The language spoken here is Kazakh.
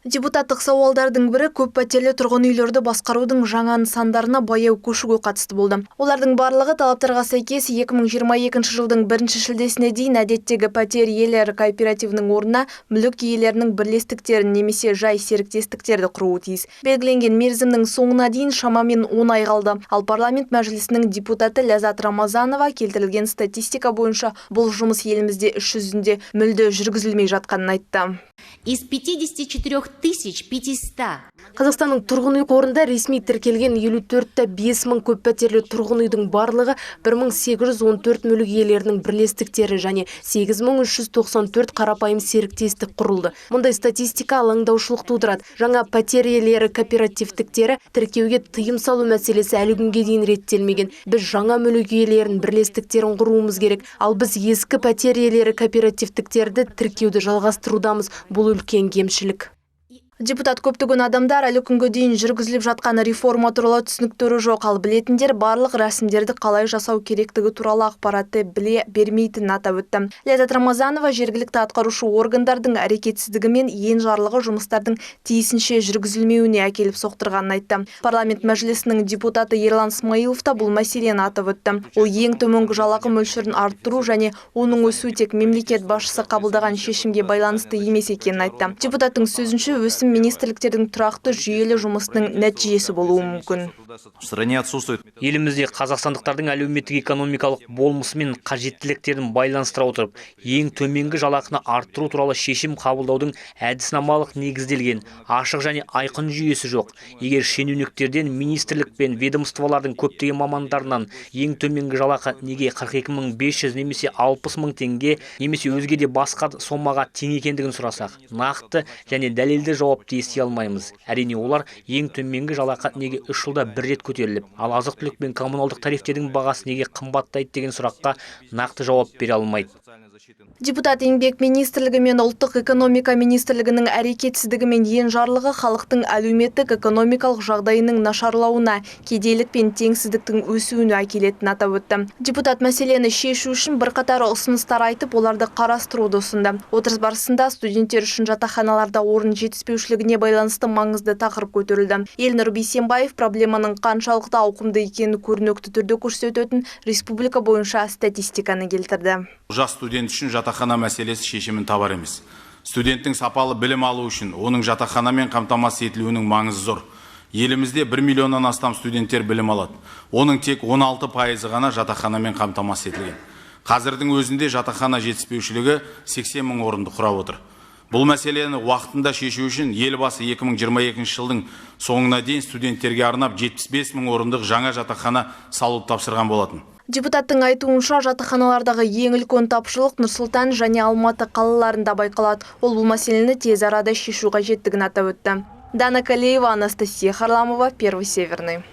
Депутаттық сауалдардың бірі көп пәтерлі тұрғын үйлерді басқарудың жаңа нысандарына баяу көшуге қатысты болды. Олардың барлығы талаптарға сәйкес 2022 жылдың 1 шілдесіне дейін әдеттегі пәтер иелері кооперативінің орнына мүлік иелерінің бірлестіктерін немесе жай серіктестіктерді құруы тиіс. Белгіленген мерзімнің соңына дейін шамамен 10 ай қалды. Ал парламент мәжілісінің депутаты Ләззат Рамазанова келтірілген статистика бойынша бұл жұмыс елімізде іс жүзінде мүлде жүргізілмей жатқанын айтты. Из 54 500. Қазақстанның тұрғын үй қорында ресми тіркелген 54,5 мың көп пәтерлі тұрғын үйдің барлығы 1814 мүлік иелерінің бірлестіктері және 8394 қарапайым серіктестік құрылды. Мұндай статистика алаңдаушылық тудырады. Жаңа пәтер иелері кооперативтіктері тіркеуге тыйым салу мәселесі әлі күнге дейін реттелмеген. Біз жаңа мүлік иелерін бірлестіктерін құруымыз керек. Ал біз ескі пәтер иелері кооперативтіктерді тіркеуді жалғастырудамыз. Бұл үлкен кемшілік. Депутат көптеген адамдар әлі күнге дейін жүргізіліп жатқан реформа туралы түсініктері жоқ, ал білетіндер барлық рәсімдерді қалай жасау керектігі туралы ақпаратты біле бермейтінін атап өтті. Ләззат Рамазанова жергілікті атқарушы органдардың әрекетсіздігі мен енжарлығы жұмыстардың тиісінше жүргізілмеуіне әкеліп соқтырғанын айтты. Парламент мәжілісінің депутаты Ерлан Смайылов та бұл мәселені атап өтті. Ол ең төменгі жалақы мөлшерін арттыру және оның өсуі тек мемлекет басшысы қабылдаған шешімге байланысты емес екенін айтты. Депутаттың сөзінше өсім министрліктердің тұрақты жүйелі жұмысының нәтижесі болуы мүмкін. Елімізде қазақстандықтардың әлеуметтік экономикалық болмысы мен қажеттіліктерін байланыстыра отырып, ең төменгі жалақыны арттыру туралы шешім қабылдаудың әдіснамалық негізделген, ашық және айқын жүйесі жоқ. Егер шенеуніктерден министрлік пен ведомстволардың көптеген мамандарынан ең төменгі жалақы неге 42.500 немесе 60.000 теңге немесе өзге де басқа сомаға тең екендігін сұрасақ, нақты және дәлелді жауап ести алмаймыз. Әрине олар ең төменгі жалақы неге 3 жылда бір рет көтеріліп, ал азық-түлік пен коммуналдық тарифтердің бағасы неге қымбаттайды деген сұраққа нақты жауап бере алмайды. Депутат еңбек министрлігі мен ұлттық экономика министрлігінің әрекетсіздігі мен енжарлығы халықтың әлеуметтік экономикалық жағдайының нашарлауына, кедейлік пен теңсіздіктің өсуіне әкелетінін атап өтті. Депутат мәселені шешу үшін бірқатар ұсыныстар айтып, оларды қарастыруды ұсынды. Отырыс барысында студенттер үшін жатақханаларда орын жетіспеушілігіне байланысты маңызды тақырып көтерілді. Елнұр Бейсенбаев проблеманың қаншалықты ауқымды екенін көрнекті түрде көрсететін республика бойынша статистиканы келтірді. Жас студент үшін жатақхана мәселесі шешімін табар емес. Студенттің сапалы білім алу үшін оның жатақханамен қамтамасыз етілуінің маңызы зор. Елімізде 1 миллионнан астам студенттер білім алады. Оның тек 16% ғана жатақханамен қамтамасыз етілген. Қазірдің өзінде жатақхана жетіспеушілігі 80 мың орынды құрап отыр. Бұл мәселені уақытында шешу үшін елбасы 2022 жылдың соңына дейін студенттерге арнап 75 мың орындық жаңа жатақхана салуды тапсырған болатын. Депутаттың айтуынша жатақханалардағы ең үлкен тапшылық Нұр-Сұлтан және Алматы қалаларында байқалады. Ол бұл мәселені тез арада шешу қажеттігін атап өтті. Дана Калеева, Анастасия Харламова, Первый Северный.